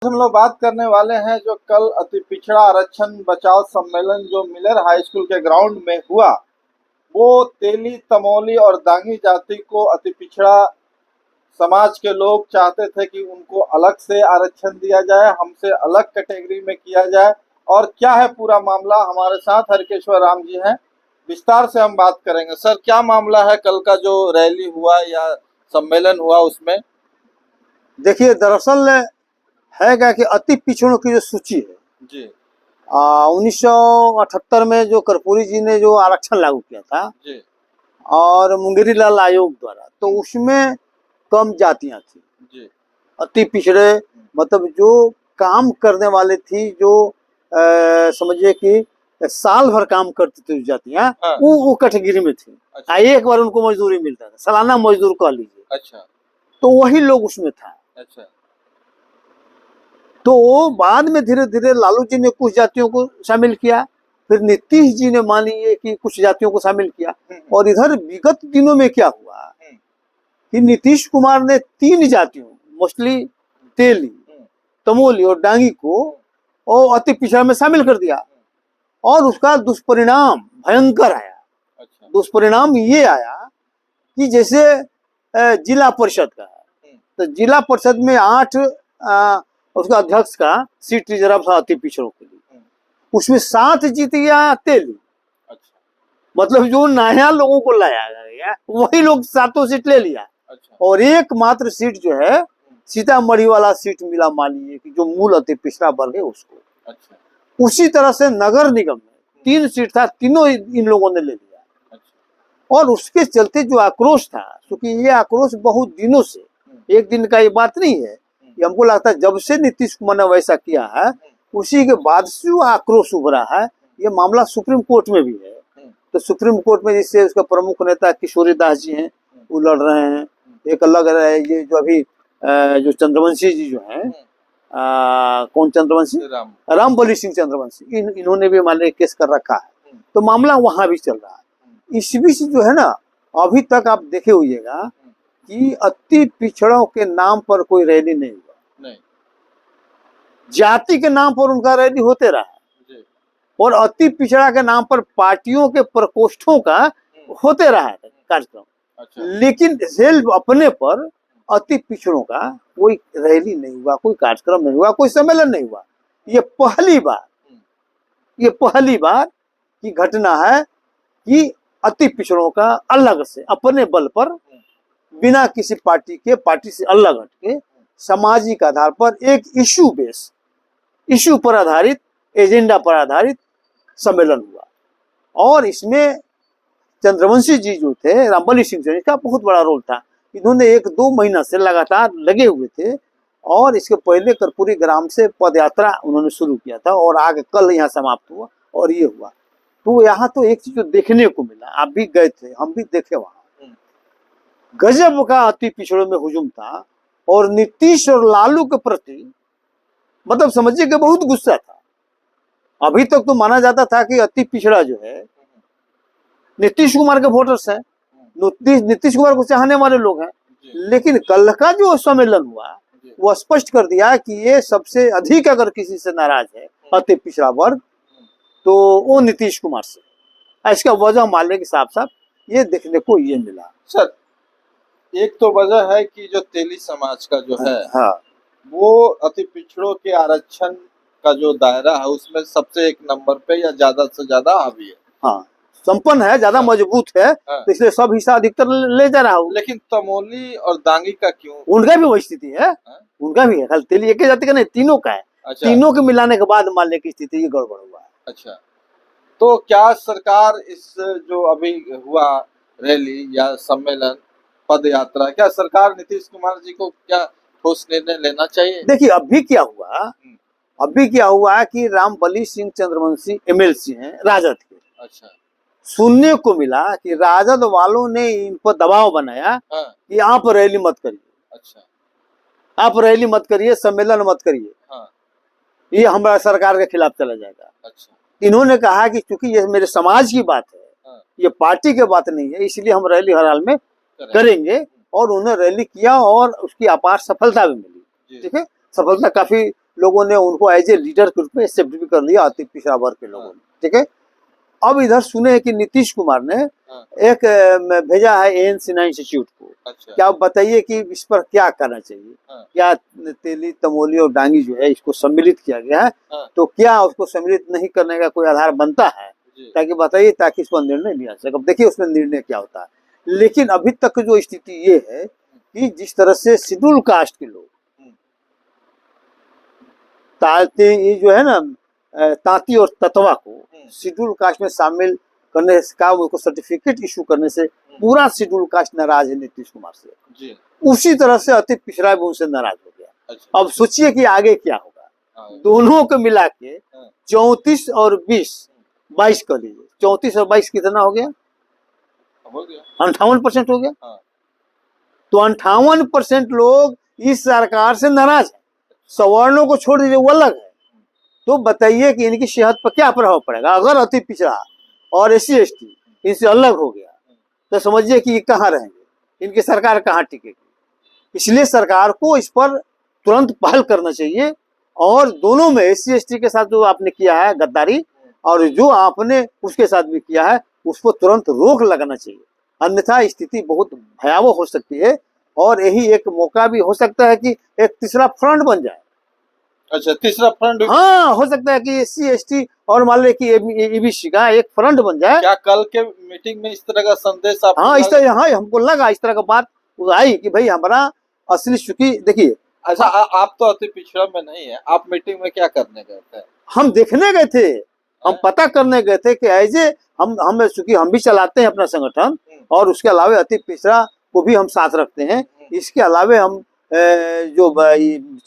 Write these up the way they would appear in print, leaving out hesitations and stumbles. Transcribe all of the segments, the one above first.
हम लोग बात करने वाले हैं जो कल अति पिछड़ा आरक्षण बचाओ सम्मेलन जो मिलर हाई स्कूल के ग्राउंड में हुआ, वो तेली, तमोली और दांगी जाति को अति पिछड़ा समाज के लोग चाहते थे कि उनको अलग से आरक्षण दिया जाए, हमसे अलग कैटेगरी में किया जाए। और क्या है पूरा मामला, हमारे साथ हरकेश्वर राम जी हैं, विस्तार से हम बात करेंगे। सर, क्या मामला है कल का जो रैली हुआ या सम्मेलन हुआ उसमें? देखिए, दरअसल है क्या कि अति पिछड़ों की जो सूची है जी 1978 में जो कर्पूरी जी ने जो आरक्षण लागू किया था जी और मुंगेरी लाल आयोग द्वारा, तो उसमें कम जातियां थी। जी अति पिछड़े मतलब जो काम करने वाले थी, जो समझिए कि साल भर काम करती थी जातियां, हाँ। वो कैटेगरी में थी। अच्छा। एक बार उनको मजदूरी मिलता था, सालाना मजदूर कह लीजिए। अच्छा तो वही लोग उसमें था। अच्छा। तो बाद में धीरे धीरे लालू जी ने कुछ जातियों को शामिल किया, फिर नीतीश जी ने मान लीजिए कि कुछ जातियों को शामिल किया। और इधर विगत दिनों में क्या हुआ कि नीतीश कुमार ने 3 जातियों, मोस्टली तेली, तमोली और डांगी को और अति पिछड़ा में शामिल कर दिया। और उसका दुष्परिणाम भयंकर आया। अच्छा। दुष्परिणाम ये आया कि जैसे जिला परिषद का है, तो जिला परिषद में 8 उसका अध्यक्ष का सीट रिजर्व था अति पिछड़ों के लिए, उसमें 7 जीत गया तेली। अच्छा। मतलब जो नया लोगों को लाया गया वही लोग 7 सीट ले लिया। अच्छा। और एकमात्र सीट जो है सीतामढ़ी वाला सीट मिला मान लीजिए कि जो मूल अति पिछड़ा वर्ग है उसको। अच्छा। उसी तरह से नगर निगम में 3 सीट था, तीनों इन लोगों ने ले लिया। अच्छा। और उसके चलते जो आक्रोश था, क्योंकि ये आक्रोश बहुत दिनों से, एक दिन का ये बात नहीं है, हमको लगता है जब से नीतीश कुमार ने वैसा किया है उसी के बाद से वो आक्रोश उभरा है। ये मामला सुप्रीम कोर्ट में भी है। तो सुप्रीम कोर्ट में जिससे उसका प्रमुख नेता किशोरी दास जी हैं, वो लड़ रहे हैं। एक अलग है ये जो अभी जो चंद्रवंशी जी जो हैं, कौन चंद्रवंशी, रामबली सिंह चंद्रवंशी, इन्होंने भी मान लीजिए केस कर रखा है। तो मामला वहां भी चल रहा है। इस बीच जो है ना, अभी तक आप देखे होइएगा कि अति पिछड़ों के नाम पर कोई रैली नहीं हुआ। नहीं, जाति के नाम पर उनका रैली होते रहा जी। और अति पिछड़ा के नाम पर पार्टियों के प्रकोष्ठों का होते रहा कार्यक्रम। अच्छा। लेकिन सेल्फ अपने पर अति पिछड़ों का कोई रैली नहीं हुआ, कोई कार्यक्रम नहीं हुआ, कोई सम्मेलन नहीं हुआ। ये पहली बार की घटना है कि अति पिछड़ों का अलग से अपने बल पर, बिना किसी पार्टी से अलग हट के, सामाजिक आधार पर एक इश्यू पर आधारित, एजेंडा पर आधारित सम्मेलन हुआ। और इसमें चंद्रवंशी जी जो थे, रामबली सिंह जी, का बहुत बड़ा रोल था। इन्होंने 1-2 महीना से लगातार लगे हुए थे। और इसके पहले कर्पूरी ग्राम से पद यात्रा उन्होंने शुरू किया था और आगे कल यहाँ समाप्त हुआ और ये हुआ। तो यहाँ तो एक चीज जो देखने को मिला, आप भी गए थे, हम भी देखे, वहां गजब का अति पिछड़ों में हुजूम था। और नीतीश और लालू के प्रति मतलब समझिए कि बहुत गुस्सा था। अभी तक तो माना जाता था कि अति पिछड़ा जो है नीतीश कुमार के वोटर्स हैं, नीतीश कुमार को चाहने वाले लोग हैं। लेकिन कल का जो सम्मेलन हुआ वो स्पष्ट कर दिया कि ये सबसे अधिक अगर किसी से नाराज है अति पिछड़ा वर्ग, तो वो नीतीश कुमार से। इसका वजह मान लें कि साफ साफ ये देखने को ये मिला। सर, एक तो वजह है कि जो तेली समाज का जो है, हाँ, वो अति पिछड़ों के आरक्षण का जो दायरा है उसमें सबसे एक नंबर पे या ज्यादा से ज्यादा हावी है। हाँ, संपन्न है, ज्यादा मजबूत है। तो इसलिए सब हिस्सा अधिकतर ले जा रहा हूँ। लेकिन तमोली और दांगी का क्यों? उनका भी वही स्थिति है। उनका भी है, खाली तेली एक जाति का नहीं, तीनों का है। अच्छा। तीनों के मिलाने के बाद मान लें की स्थिति ये गड़बड़ हुआ है। अच्छा, तो क्या सरकार इस जो अभी हुआ रैली या सम्मेलन, पद यात्रा, क्या सरकार नीतीश कुमार जी को क्या ठोस निर्णय लेना चाहिए? देखिए, अभी क्या हुआ कि रामबली सिंह चंद्रवंशी एमएलसी हैं राजद के। अच्छा। सुनने को मिला कि राजद वालों ने इन पर दबाव बनाया कि आप रैली मत करिए। अच्छा। आप रैली मत करिए, सम्मेलन मत करिए। हाँ। ये हमारा सरकार के खिलाफ चला जाएगा। अच्छा। इन्होंने कहा कि क्योंकि ये मेरे समाज की बात है, हाँ। ये पार्टी की बात नहीं है, इसलिए हम रैली हर हाल में करेंगे। और उन्होंने रैली किया और उसकी अपार सफलता भी मिली। ठीक है, सफलता काफी लोगों ने उनको एज ए लीडर के रूप में एक्सेप्ट भी कर लिया अति पिछड़ा वर्ग के लोगों ने, ठीक है। अब इधर सुने हैं कि नीतीश कुमार ने एक भेजा है AN-सिन्हा इंस्टीट्यूट को। अच्छा। क्या आप बताइए कि इस पर क्या करना चाहिए? क्या तेली, तमोली और डांगी जो है इसको सम्मिलित किया गया है, तो क्या उसको सम्मिलित नहीं करने का कोई आधार बनता है? ताकि बताइए, ताकि इस पर निर्णय लिया जाए। अब देखिए उसमें निर्णय क्या होता है। लेकिन अभी तक जो स्थिति ये है कि जिस तरह से शेड्यूल कास्ट के लोग ये जो है ना तांती और ततवा को शेड्यूल कास्ट में शामिल करने का उनको सर्टिफिकेट इशू करने से पूरा शेड्यूल कास्ट नाराज है नीतीश कुमार से जी। उसी तरह से अति पिछड़ा भी उनसे नाराज हो गया। अच्छा। अब सोचिए कि आगे क्या होगा। दोनों को मिला के 34 और 20 22 कर लीजिए, 34 और 22 कितना हो गया? 58% हो गया। तो 58% लोग इस सरकार से नाराज है। सवर्णों को छोड़ दीजिए, वो अलग है। तो बताइए कि इनकी सेहत पर क्या प्रभाव पड़ेगा अगर अति पिछड़ा और SC/ST इनसे अलग हो गया, तो समझिए कि ये कहाँ रहेंगे, इनकी सरकार कहाँ टिकेगी। इसलिए सरकार को इस पर तुरंत पहल करना चाहिए और दोनों में SC/ST के साथ जो आपने किया है गद्दारी और जो आपने उसके साथ भी किया है उस पर तुरंत रोक लगाना चाहिए, अन्यथा स्थिति बहुत भयावह हो सकती है और यही एक मौका भी हो सकता है कि एक तीसरा फ्रंट बन जाए। अच्छा, तीसरा फ्रंट? हाँ, हो सकता है कि SC/ST और मान ले कि ABC का एक फ्रंट बन जाए। क्या कल के मीटिंग में इस तरह का संदेश आप? हाँ, इस तरह, हाँ हमको लगा इस तरह का बात आई कि भाई हमारा असली, चूंकि देखिए। अच्छा, आप तो अति पिछड़ा में नहीं है, आप मीटिंग में क्या करने गए थे? हम देखने गए थे, हम पता करने गए थे कि ऐसे हम चूंकि हम भी चलाते हैं अपना संगठन और उसके अलावा अति पिछड़ा को भी हम साथ रखते हैं। इसके अलावा हम जो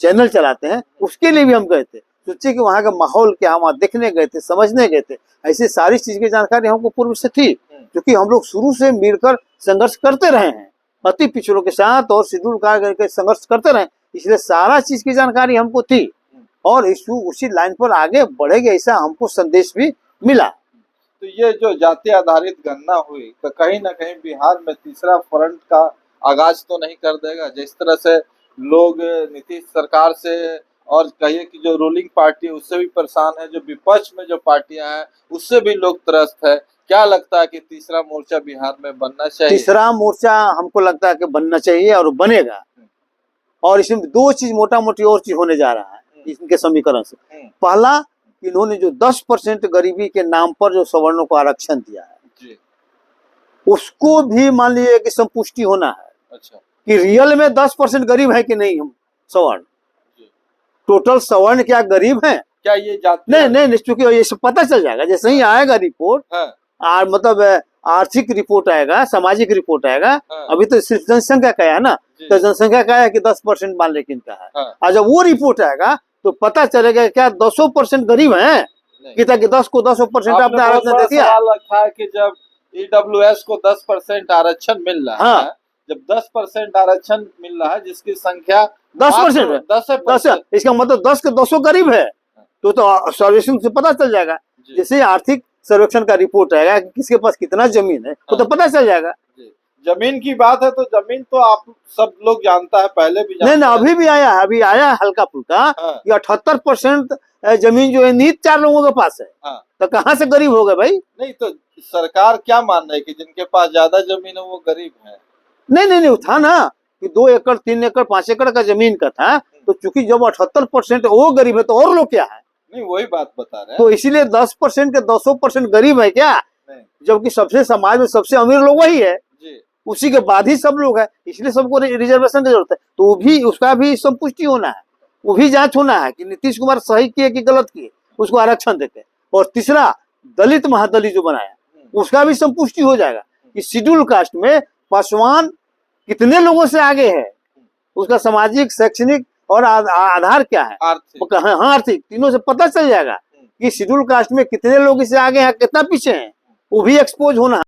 चैनल चलाते हैं उसके लिए भी हम गए थे। सोचिए कि वहाँ का माहौल क्या, वहाँ देखने गए थे, समझने गए थे। ऐसे सारी चीज की जानकारी हमको पूर्व से थी, क्योंकि हम लोग शुरू से मिलकर संघर्ष करते रहे हैं अति पिछड़ों के साथ और शेड्यूल कास्ट के संघर्ष करते रहे, इसलिए सारा चीज की जानकारी हमको थी और उसी लाइन पर आगे बढ़ेगा ऐसा हमको संदेश भी मिला। तो ये जो जाति आधारित गणना हुई तो कहीं ना कहीं बिहार में तीसरा फ्रंट का आगाज तो नहीं कर देगा? जिस तरह से लोग नीतीश सरकार से और कहिए कि जो रूलिंग पार्टी है उससे भी परेशान है, जो विपक्ष में जो पार्टियां हैं उससे भी लोग त्रस्त है। क्या लगता है कि तीसरा मोर्चा बिहार में बनना चाहिए? तीसरा मोर्चा हमको लगता है कि बनना चाहिए और बनेगा। और इसमें दो चीज मोटा मोटी और चीज होने जा रहा है इनके समीकरण से। पहला, इन्होंने जो 10% गरीबी के नाम पर जो सवर्णों को आरक्षण दिया है जी, उसको भी मान लीजिए कि संपुष्टि होना है। अच्छा। कि रियल में 10% गरीब है कि नहीं हम सवर्ण, टोटल सवर्ण क्या गरीब है? क्या ये जाति? नहीं, क्योंकि ये सब पता चल जाएगा जैसे ही आएगा रिपोर्ट। हाँ। मतलब आर्थिक रिपोर्ट आएगा, सामाजिक रिपोर्ट आएगा। हाँ। अभी तो सिर्फ जनसंख्या का है ना, तो जनसंख्या का है कि 10% मान लेकिन का है। हाँ। और जब वो रिपोर्ट आएगा तो पता चलेगा क्या 200% गरीब है कि 10 को 200% आपने आरक्षण दे दिया। रखा है कि जब EWS को 10% आरक्षण मिल रहा है, जब 10% आरक्षण मिल रहा है जिसकी संख्या 10% है, 10 इसका मतलब 10 के 200 गरीब है, तो सर्वेक्षण से पता चल जाएगा। जैसे आर्थिक सर्वेक्षण का रिपोर्ट आएगा कि किसके पास कितना जमीन है तो पता चल जाएगा। जमीन की बात है तो जमीन तो आप सब लोग जानता है, पहले भी जानता नहीं, अभी भी आया है, अभी आया हल्का फुल्का। ये 78% जमीन जो है नीत 4 लोगों के पास है। तो कहाँ से गरीब हो गए भाई? नहीं, तो सरकार क्या मान रही है कि जिनके पास ज्यादा जमीन है वो गरीब है? नहीं, था ना कि 2 एकड़ 3 एकड़ 5 एकड़ का जमीन का था, तो चूंकि जब 78% वो गरीब है तो और लोग क्या है? नहीं, वही बात बता रहे हैं। तो इसीलिए 10% के 200% गरीब है क्या? जबकि सबसे समाज में सबसे अमीर लोग वही है, उसी के बाद ही सब लोग है, इसलिए सबको रिजर्वेशन की जरूरत है। तो वो भी, उसका भी संपुष्टि होना है, वो भी जांच होना है कि नीतीश कुमार सही किए कि गलत किए, उसको आरक्षण देते। और तीसरा, दलित महादलित जो बनाया उसका भी संपुष्टि हो जाएगा कि शेड्यूल कास्ट में पासवान कितने लोगों से आगे है, उसका सामाजिक, शैक्षणिक और आधार क्या है, आर्थिक, तीनों से पता चल जाएगा कि शेड्यूल कास्ट में कितने लोग इससे आगे हैं, कितना पीछे हैं, वो भी एक्सपोज होना है।